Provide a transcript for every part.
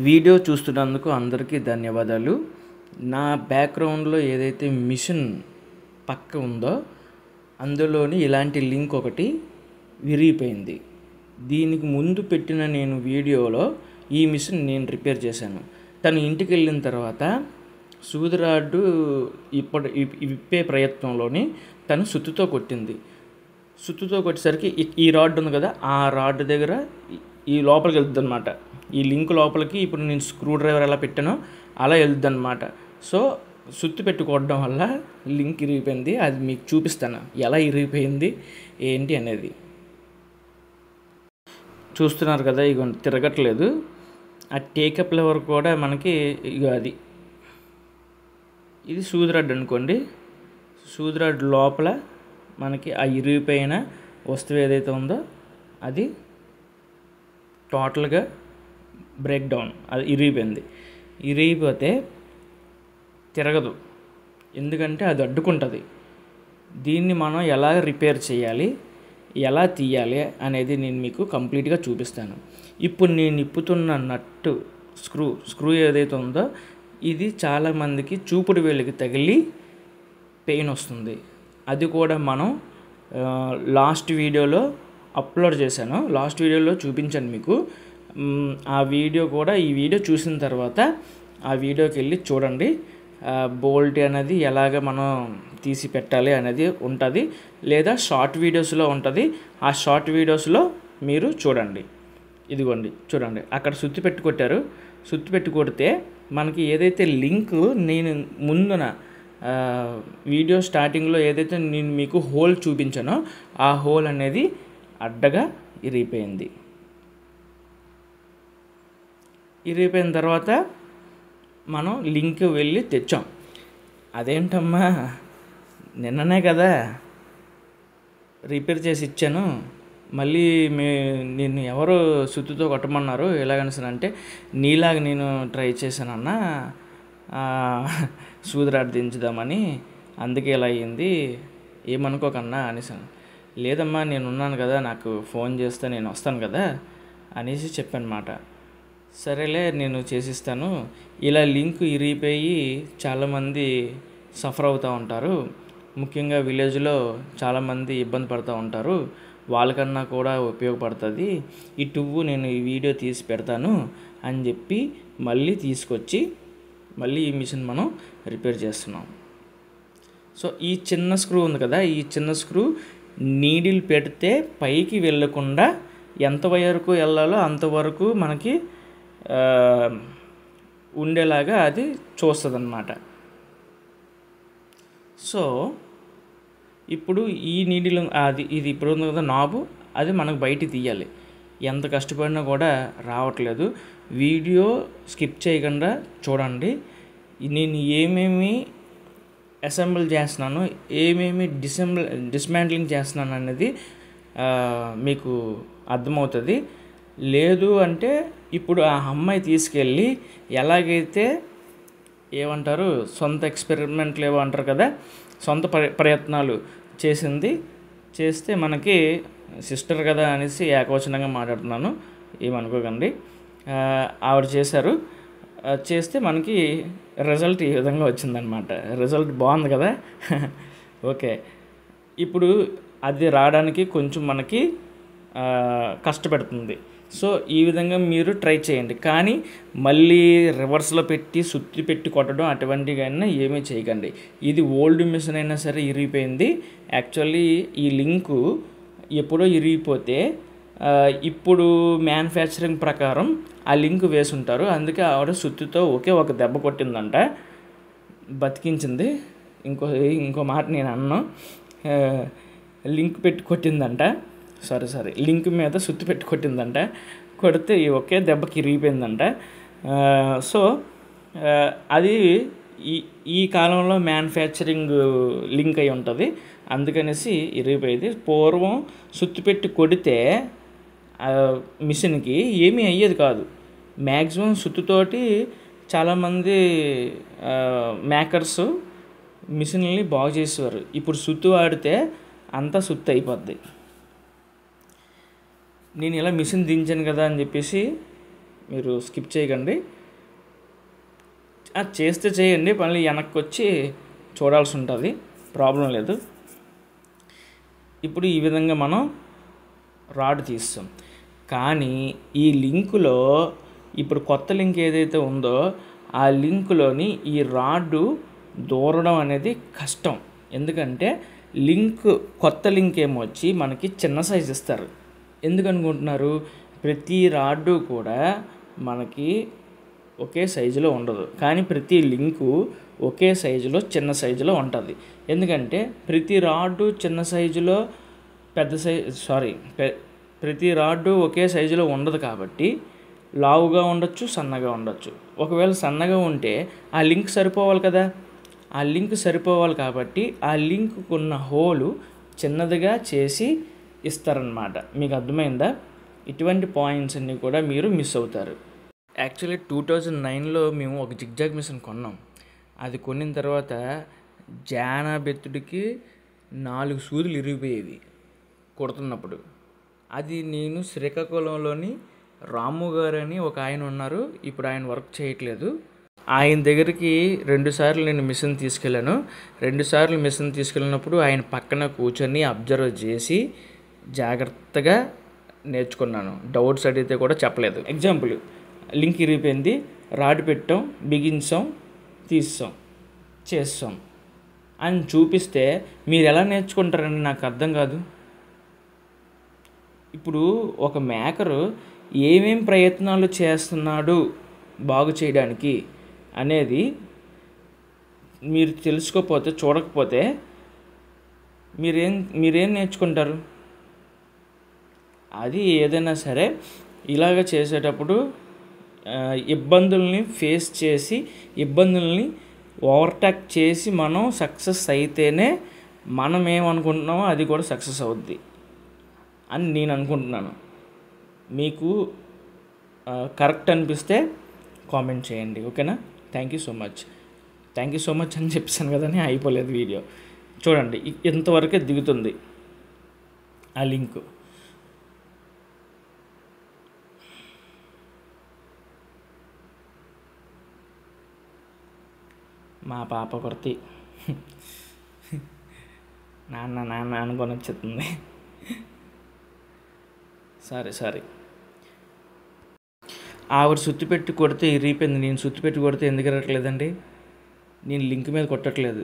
Video చూస్తున్నందుకు అందరికీ ధన్యవాదాలు. నా బ్యాక్గ్రౌండ్లో ఏదైతే మిషన్ పక్క ఉందో అందులోని ఇలాంటి లింక్ ఒకటి విరిగిపోయింది. దీనికి ముందు పెట్టిన నేను వీడియోలో ఈ మిషన్ నేను రిపేర్ చేశాను. తను ఇంటికి వెళ్ళిన తర్వాత సూది రాడ్డు విప్పే ప్రయత్నంలోని తను సుత్తుతో కొట్టింది. సుత్తుతో కొట్టేసరికి ఈ రాడ్ ఉంది కదా, ఆ రాడ్ దగ్గర ఈ లోపలికి వెళ్తుంది అనమాట. ఈ లింక్ లోపలికి ఇప్పుడు నేను స్క్రూ డ్రైవర్ ఎలా పెట్టానో అలా వెళ్తుంది అనమాట. సో సుత్తి పెట్టుకోవడం వల్ల లింక్ ఇరిగిపోయింది. అది మీకు చూపిస్తాను ఎలా ఇరిగిపోయింది ఏంటి అనేది. చూస్తున్నారు కదా, ఇక తిరగట్లేదు. ఆ టేకప్ లెవర్ కూడా మనకి ఇక ఇది సూది రాడ్ అనుకోండి. సూది రాడ్ లోపల మనకి ఆ ఇరిగిపోయిన వస్తువు ఏదైతే ఉందో అది టోటల్గా బ్రేక్ డౌన్, అది ఇరిగిపోయింది. ఇరిగిపోతే తిరగదు, ఎందుకంటే అది అడ్డుకుంటుంది. దీన్ని మనం ఎలా రిపేర్ చేయాలి, ఎలా తీయాలి అనేది నేను మీకు కంప్లీట్గా చూపిస్తాను. ఇప్పుడు నేను ఇప్పుతున్న నట్టు స్క్రూ ఏదైతే ఉందో ఇది చాలామందికి చూపుడు వేలికి తగిలి పెయిన్ వస్తుంది. అది కూడా మనం లాస్ట్ వీడియోలో అప్లోడ్ చేశాను. లాస్ట్ వీడియోలో చూపించాను మీకు. ఆ వీడియో కూడా ఈ వీడియో చూసిన తర్వాత ఆ వీడియోకి వెళ్ళి చూడండి. బోల్ట్ అనేది ఎలాగ మనం తీసి పెట్టాలి అనేది ఉంటుంది, లేదా షార్ట్ వీడియోస్లో ఉంటుంది. ఆ షార్ట్ వీడియోస్లో మీరు చూడండి. ఇదిగోండి చూడండి, అక్కడ సుత్తి పెట్టి కొట్టారు. సుత్తి పెట్టి కొడితే మనకి ఏదైతే లింక్ నేను ముందున వీడియో స్టార్టింగ్లో ఏదైతే నేను మీకు హోల్ చూపించానో ఆ హోల్ అనేది అడ్డగా ఇరిగిపోయింది. ఇరిగిపోయిన తర్వాత మనం లింక్ వెళ్ళి తెచ్చాం. అదేంటమ్మా, నిన్ననే కదా రిపేర్ చేసి ఇచ్చాను, మళ్ళీ నిన్ను ఎవరు సుత్తుతో కొట్టమన్నారు ఎలాగనిసానంటే, నీలాగా నేను ట్రై చేశానన్నా సూది రాడ్ దించుదామని, అందుకే ఇలా అయ్యింది, ఏమనుకోకన్నా అనేసాను. లేదమ్మా నేను ఉన్నాను కదా, నాకు ఫోన్ చేస్తే నేను వస్తాను కదా అనేసి చెప్పానమాట. సరేలే నేను చేసిస్తాను. ఇలా లింక్ ఇరిగిపోయి చాలామంది సఫర్ అవుతూ ఉంటారు. ముఖ్యంగా విలేజ్లో చాలామంది ఇబ్బంది పడుతూ ఉంటారు. వాళ్ళకన్నా కూడా ఉపయోగపడుతుంది ఈ టువ్వు, నేను ఈ వీడియో తీసి పెడతాను అని చెప్పి మళ్ళీ తీసుకొచ్చి మళ్ళీ ఈ మిషన్ మనం రిపేర్ చేస్తున్నాం. సో ఈ చిన్న స్క్రూ ఉంది కదా, ఈ చిన్న స్క్రూ నీడిల్ పెడితే పైకి వెళ్ళకుండా ఎంత వరకు వెళ్ళాలో అంతవరకు మనకి ఉండేలాగా అది చూస్తుంది అన్నమాట. సో ఇప్పుడు ఈ నీడిల్ ఇది ఇప్పుడు ఉంది కదా నాబు, అది మనకు బయట తీయాలి. ఎంత కష్టపడినా కూడా రావట్లేదు. వీడియో స్కిప్ చేయకుండా చూడండి. నేను ఏమేమి అసెంబుల్ చేస్తున్నాను, ఏమేమి డిస్మాంట్లింగ్ చేస్తున్నాను అనేది మీకు అర్థమవుతుంది. లేదు అంటే ఇప్పుడు ఆ అమ్మాయి తీసుకెళ్ళి ఎలాగైతే ఏమంటారు సొంత ఎక్స్పెరిమెంట్లు ఏవో అంటారు కదా, సొంత ప్రయత్నాలు చేస్తే మనకి సిస్టర్ కదా అనేసి ఏకవచనంగా మాట్లాడుతున్నాను, ఏమనుకోకండి. ఆవిడ చేశారు. చేస్తే మనకి రిజల్ట్ ఈ విధంగా వచ్చిందనమాట. రిజల్ట్ బాగుంది కదా. ఓకే, ఇప్పుడు అది రావడానికి కొంచెం మనకి కష్టపడుతుంది. సో ఈ విధంగా మీరు ట్రై చేయండి, కానీ మళ్ళీ రివర్స్లో పెట్టి సుత్తి పెట్టి కొట్టడం అటువంటివన్నీ ఏమీ చేయకండి. ఇది ఓల్డ్ మిషన్ అయినా సరే ఇరిగిపోయింది. యాక్చువల్లీ ఈ లింకు ఎప్పుడో ఇరిగిపోతే ఇప్పుడు మ్యానుఫ్యాక్చరింగ్ ప్రకారం ఆ లింక్ వేసి ఉంటారు. అందుకే ఆవిడ సుత్తితో ఒక దెబ్బ కొట్టిందంట, బతికించింది. ఇంకో మాట నేను అన్నాను, లింక్ పెట్టి కొట్టిందంట. సారీ లింక్ మీద సుత్తి పెట్టి కొట్టిందంట. కొడితే ఒకే దెబ్బకి ఇరిగిపోయిందంట. సో అది ఈ కాలంలో మ్యానుఫ్యాక్చరింగ్ లింక్ అయి ఉంటుంది, అందుకనేసి ఇరిగిపోయేది. పూర్వం సుత్తి పెట్టి కొడితే మిషన్కి ఏమీ అయ్యేది కాదు. మ్యాక్సిమం సుత్తితోటి చాలామంది మేకర్స్ మిషన్ని బాగు చేసేవారు. ఇప్పుడు సుత్తి వాడితే అంతా సుత్తి అయిపోద్ది. నేను ఇలా మిషన్ దించాను కదా అని చెప్పేసి మీరు స్కిప్ చేయకండి. చేస్తే చేయండి, మళ్ళీ వెనక్కి వచ్చి చూడాల్సి ఉంటుంది, ప్రాబ్లం లేదు. ఇప్పుడు ఈ విధంగా మనం రాడ్ తీస్తాం. కానీ ఈ లింకులో ఇప్పుడు కొత్త లింక్ ఏదైతే ఉందో ఆ లింకులోని ఈ రాడ్డు దూరడం అనేది కష్టం. ఎందుకంటే కొత్త లింక్ ఏమో వచ్చి మనకి చిన్న సైజు ఇస్తారు. ఎందుకు అనుకుంటున్నారు? ప్రతి రాడ్డు కూడా మనకి ఒకే సైజులో ఉండదు, కానీ ప్రతి లింకు ఒకే సైజులో చిన్న సైజులో ఉంటుంది. ఎందుకంటే ప్రతి రాడ్డు చిన్న సైజులో ప్రతి రాడ్డు ఒకే సైజులో ఉండదు కాబట్టి లావుగా ఉండొచ్చు, సన్నగా ఉండొచ్చు. ఒకవేళ సన్నగా ఉంటే ఆ లింక్ సరిపోవాలి కదా, ఆ లింక్ సరిపోవాలి కాబట్టి ఆ లింక్కు ఉన్న హోలు చిన్నదిగా చేసి ఇస్తారనమాట. మీకు అర్థమైందా? ఇటువంటి పాయింట్స్ అన్నీ కూడా మీరు మిస్ అవుతారు. యాక్చువల్లీ 2009లో మేము ఒక జిగ్జాగ్ మిషన్ కొన్నాం. అది కొనిన తర్వాత జానా బెత్తుడికి 4 సూదులు ఇరిగిపోయేవి కొడుతున్నప్పుడు. అది నేను శ్రీకాకుళంలోని రాము గారు అని ఒక ఆయన ఉన్నారు, ఇప్పుడు ఆయన వర్క్ చేయట్లేదు. ఆయన దగ్గరికి 2 సార్లు నేను మిషన్ తీసుకెళ్ళాను. 2 సార్లు మిషన్ తీసుకెళ్ళినప్పుడు ఆయన పక్కన కూర్చొని అబ్జర్వ్ చేసి జాగ్రత్తగా నేర్చుకున్నాను. డౌట్స్ అడిగితే కూడా చెప్పలేదు. ఎగ్జాంపుల్, లింక్ ఇరిగిపోయింది, రాడ్ పెట్టాం, బిగించాం, తీస్తాం, చేస్తాం అని చూపిస్తే మీరు ఎలా నేర్చుకుంటారని నాకు అర్థం కాదు. ఇప్పుడు ఒక మేకరు ఏమేం ప్రయత్నాలు చేస్తున్నాడు బాగు చేయడానికి అనేది మీరు తెలుసుకోకపోతే, చూడకపోతే మీరేం నేర్చుకుంటారు? అది ఏదైనా సరే ఇలాగ చేసేటప్పుడు ఇబ్బందుల్ని ఫేస్ చేసి, ఇబ్బందుల్ని ఓవర్టేక్ చేసి మనం సక్సెస్ అయితేనే మనం ఏమనుకుంటున్నామో అది కూడా సక్సెస్ అవుద్ది అని నేను అనుకుంటున్నాను. మీకు కరెక్ట్ అనిపిస్తే కామెంట్ చేయండి, ఓకేనా? థ్యాంక్ యూ సో మచ్ అని చెప్పాను కదని అయిపోలేదు వీడియో. చూడండి, ఇంతవరకే దిగుతుంది ఆ లింకు. మా పాప కొరతి నాన్న అనుకొని వచ్చేస్తుంది. సారీ ఆవిడ సుత్తి పెట్టి కొడితే ఇరిగిపోయింది. నేను సుత్తి పెట్టి కొడితే ఎందుకు ఇరగట్లేదండి? నేను లింక్ మీద కొట్టట్లేదు,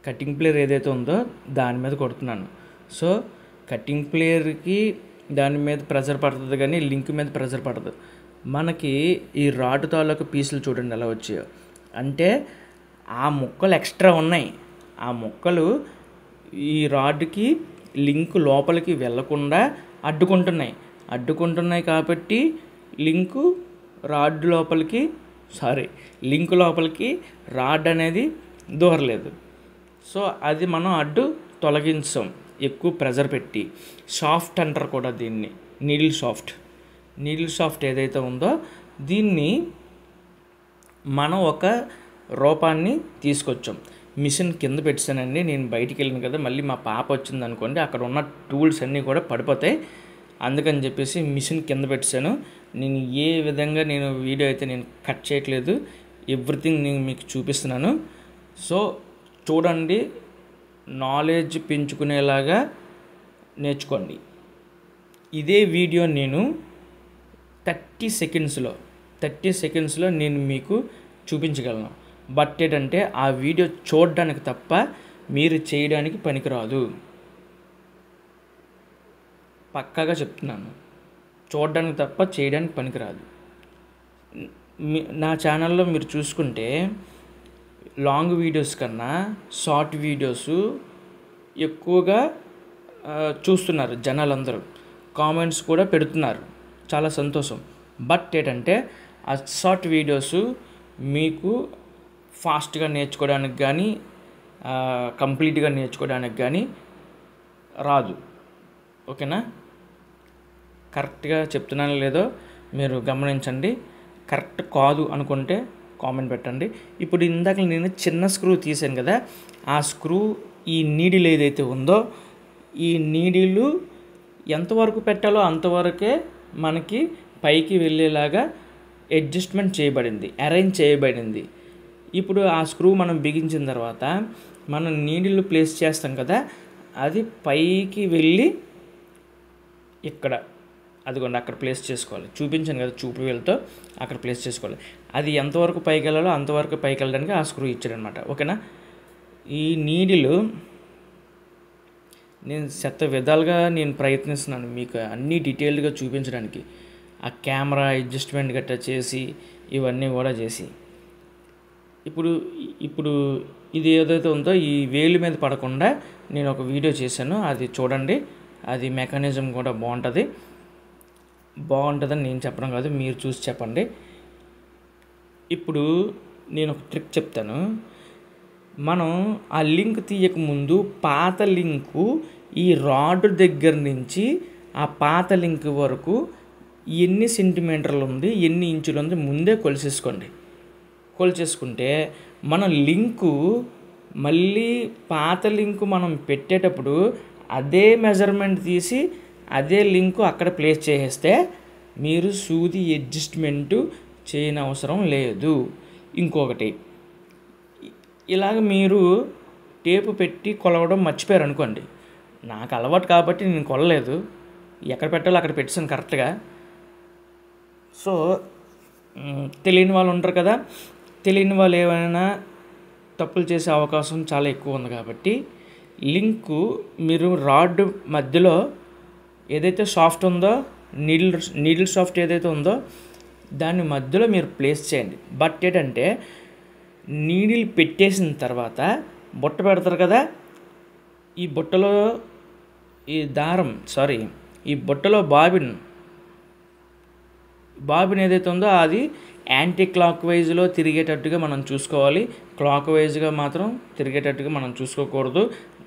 కటింగ్ ప్లేయర్ ఏదైతే ఉందో దాని మీద కొడుతున్నాను. సో కటింగ్ ప్లేయర్కి దాని మీద ప్రెజర్ పడుతుంది, కానీ లింక్ మీద ప్రెజర్ పడదు. మనకి ఈ రాడ్ తాలూకు పీసులు చూడండి ఎలా వచ్చాయో, అంటే ఆ ముక్కలు ఎక్స్ట్రా ఉన్నాయి. ఆ ముక్కలు ఈ రాడ్కి లింక్ లోపలికి వెళ్ళకుండా అడ్డుకుంటున్నాయి కాబట్టి లింక్ లోపలికి రాడ్ అనేది దూరలేదు. సో అది మనం అడ్డు తొలగించాం ఎక్కువ ప్రెజర్ పెట్టి. సాఫ్ట్ అంటారు కూడా దీన్ని, నీడిల్ సాఫ్ట్ ఏదైతే ఉందో దీన్ని మనం ఒక రూపాన్ని తీసుకొచ్చాం. మిషన్ కింద పెట్టానండి, నేను బయటికి వెళ్ళాను కదా, మళ్ళీ మా పాప వచ్చింది అనుకోండి, అక్కడ ఉన్న టూల్స్ అన్నీ కూడా పడిపోతాయి. అందుకని చెప్పేసి మిషన్ కింద పెట్టాను. నేను ఏ విధంగా వీడియో అయితే నేను కట్ చేయట్లేదు, ఎవ్రీథింగ్ నేను మీకు చూపిస్తున్నాను. సో చూడండి, నాలెడ్జ్ పెంచుకునేలాగా నేర్చుకోండి. ఇదే వీడియో నేను 30 సెకండ్స్లో నేను మీకు చూపించగలను. బట్ ఏంటంటే ఆ వీడియో చూడడానికి తప్ప మీరు చేయడానికి పనికిరాదు. పక్కాగా చెప్తున్నాను, చూడడానికి తప్ప చేయడానికి పనికిరాదు. నా ఛానల్లో మీరు చూసుకుంటే లాంగ్ వీడియోస్ కన్నా షార్ట్ వీడియోస్ ఎక్కువగా చూస్తున్నారు జనాలందరూ, కామెంట్స్ కూడా పెడుతున్నారు, చాలా సంతోషం. బట్ ఏంటంటే ఆ షార్ట్ వీడియోస్ మీకు ఫాస్ట్గా నేర్చుకోవడానికి కానీ కంప్లీట్గా నేర్చుకోవడానికి కానీ రాదు, ఓకేనా? కరెక్ట్గా చెప్తున్నానో లేదో మీరు గమనించండి. కరెక్ట్ కాదు అనుకుంటే కామెంట్ పెట్టండి. ఇప్పుడు ఇందాక నేను చిన్న స్క్రూ తీసాను కదా, ఆ స్క్రూ ఈ నీడిల్ ఏదైతే ఉందో ఈ నీడిలు ఎంతవరకు పెట్టాలో అంతవరకే మనకి పైకి వెళ్ళేలాగా అడ్జస్ట్మెంట్ చేయబడింది, అరేంజ్ చేయబడింది. ఇప్పుడు ఆ స్క్రూ మనం బిగించిన తర్వాత మనం నీడిల్ ప్లేస్ చేస్తాం కదా, అది పైకి వెళ్ళి ఇక్కడ అదిగోండి అక్కడ ప్లేస్ చేసుకోవాలి. చూపించాను కదా చూపు వేలుతో, అక్కడ ప్లేస్ చేసుకోవాలి. అది ఎంతవరకు పైకి వెళ్ళాలో అంతవరకు పైకి వెళ్ళడానికి ఆ స్క్రూ ఇచ్చాడనమాట. ఓకేనా. ఈ నీడిల్ నేను విధాలుగా నేను ప్రయత్నిస్తున్నాను మీకు అన్నీ డీటెయిల్డ్గా చూపించడానికి. ఆ కెమెరా అడ్జస్ట్మెంట్ గట్రా చేసి ఇవన్నీ కూడా చేసి ఇప్పుడు ఇది ఏదైతే ఉందో ఈ వేలు మీద పడకుండా నేను ఒక వీడియో చేశాను, అది చూడండి. అది మెకానిజం కూడా బాగుంటుందని నేను చెప్పడం కాదు, మీరు చూసి చెప్పండి. ఇప్పుడు నేను ఒక ట్రిక్ చెప్తాను. మనం ఆ లింక్ తీయకముందు పాత లింకు ఈ రాడ్ దగ్గర నుంచి ఆ పాత లింక్ వరకు ఎన్ని సెంటీమీటర్లు ఉంది, ఎన్ని ఇంచులు ఉంది ముందే కొలిచేసుకుంటే మన లింకు మళ్ళీ పాత లింకు మనం పెట్టేటప్పుడు అదే మెజర్మెంట్ తీసి అదే లింకు అక్కడ ప్లేస్ చేసేస్తే మీరు సూది అడ్జస్ట్మెంటు చేయని అవసరం లేదు. ఇంకొకటి, ఇలాగ మీరు టేపు పెట్టి కొలవడం మర్చిపోయారు అనుకోండి, నాకు అలవాటు కాబట్టి నేను కొలలేదు, ఎక్కడ పెట్టాలో అక్కడ పెట్టాను కరెక్ట్గా. సో తెలియని వాళ్ళు ఉంటారు కదా, తెలియని వాళ్ళు ఏమైనా తప్పులు చేసే అవకాశం చాలా ఎక్కువ ఉంది. కాబట్టి లింకు మీరు రాడ్ మధ్యలో ఏదైతే సాఫ్ట్ ఉందో, నీడిల్ సాఫ్ట్ ఏదైతే ఉందో దాని మధ్యలో మీరు ప్లేస్ చేయండి. బట్ ఏంటంటే నీడిల్ పెట్టేసిన తర్వాత బుట్ట పెడతారు కదా, ఈ బుట్టలో ఈ బుట్టలో బాబిన్ ఏదైతే ఉందో అది యాంటీ క్లాక్ వైజ్లో తిరిగేటట్టుగా మనం చూసుకోవాలి. క్లాక్ వైజ్గా మాత్రం తిరిగేటట్టుగా మనం చూసుకోకూడదు.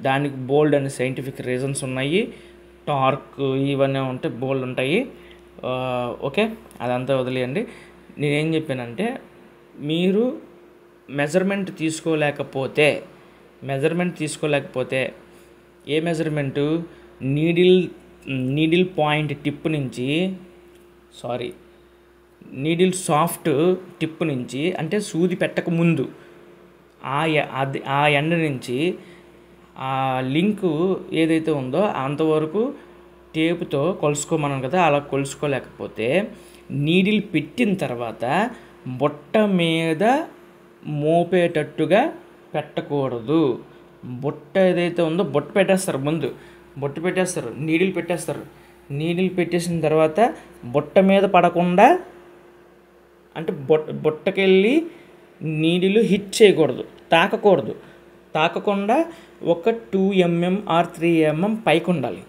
దానికి బోల్డ్ అనే సైంటిఫిక్ రీజన్స్ ఉన్నాయి. టార్క్ ఇవన్నీ ఉంటే బోల్డ్ ఉంటాయి. ఓకే, అదంతా వదిలేయండి. నేనేం చెప్పానంటే మీరు మెజర్మెంట్ తీసుకోలేకపోతే ఏ మెజర్మెంటు నీడిల్ పాయింట్ టిప్ నుంచి నీడిల్ సాఫ్ట్ టిప్ నుంచి, అంటే సూది పెట్టక ముందు ఆ ఎండ నుంచి ఆ లింకు ఏదైతే ఉందో అంతవరకు టేపుతో కొలుసుకోమన్నాను కదా. అలా కొలుసుకోలేకపోతే నీడిల్ పెట్టిన తర్వాత బుట్ట మీద మోపేటట్టుగా పెట్టకూడదు. బుట్ట ఏదైతే ఉందో బుట్ట పెట్టేస్తారు, నీడిల్ పెట్టేసిన తర్వాత బుట్ట మీద పడకుండా, అంటే బుట్టకెళ్ళి నీడిల్ హిట్ చేయకూడదు, తాకకుండా ఒక 2 mm ఆర్ 3 mm పైకి ఉండాలి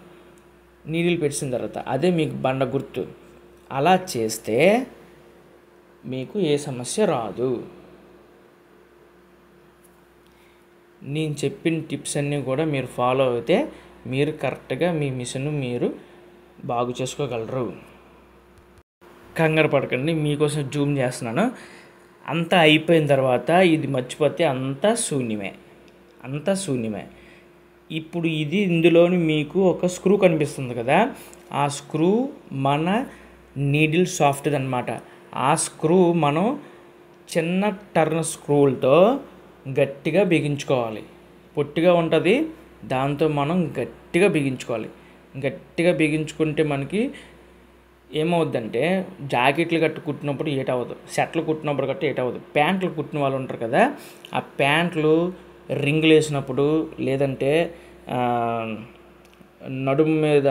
నీడిల్ పెట్టిన తర్వాత. అదే మీకు బండ గుర్తు. అలా చేస్తే మీకు ఏ సమస్య రాదు. నేను చెప్పిన టిప్స్ అన్నీ కూడా మీరు ఫాలో అయితే మీరు కరెక్ట్గా మీ మిషన్ మీరు బాగు చేసుకోగలరు. కంగారు పడకండి, మీకోసం జూమ్ చేస్తున్నాను. అంతా అయిపోయిన తర్వాత ఇది మర్చిపోతే అంతా శూన్యమే. ఇప్పుడు ఇందులోని మీకు ఒక స్క్రూ కనిపిస్తుంది కదా, ఆ స్క్రూ మన నీడిల్ సాఫ్ట్ది అనమాట. ఆ స్క్రూ మనం చిన్న టర్న్ స్క్రూలతో గట్టిగా బిగించుకోవాలి. పొట్టిగా ఉంటుంది, దాంతో మనం గట్టిగా బిగించుకుంటే మనకి ఏమవుద్దంటే జాకెట్లు కుట్టినప్పుడు ఏటవ్వదు, షర్ట్లు కుట్టినప్పుడు ఏటవ్వదు. ప్యాంట్లు కుట్టిన వాళ్ళు ఉంటారు కదా, ఆ ప్యాంట్లు రింగులు వేసినప్పుడు లేదంటే నడుము మీద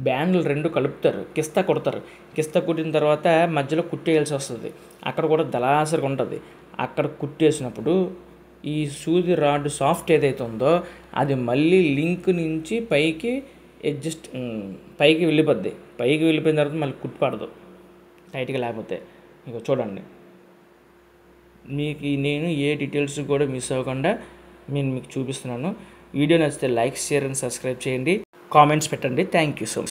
బ్యాండ్లు 2 కలుపుతారు, కిస్తా కుట్టిన తర్వాత మధ్యలో కుట్టేయాల్సి వస్తుంది. అక్కడ కూడా దళాసరిగా ఉంటుంది. అక్కడ కుట్టేసినప్పుడు ఈ సూది రాడ్ సాఫ్ట్ ఏదైతే ఉందో అది మళ్ళీ లింక్ నుంచి పైకి వెళ్ళిపోద్ది. పైకి వెళ్ళిపోయిన తర్వాత మళ్ళీ కుట్టుపడదు టైట్గా, లేకపోతే. ఇక చూడండి, మీకు నేను ఏ డీటెయిల్స్ కూడా మిస్ అవ్వకుండా నేను మీకు చూపిస్తున్నాను. వీడియో నచ్చితే లైక్, షేర్ అండ్ సబ్స్క్రైబ్ చేయండి, కామెంట్స్ పెట్టండి. Thank you so much.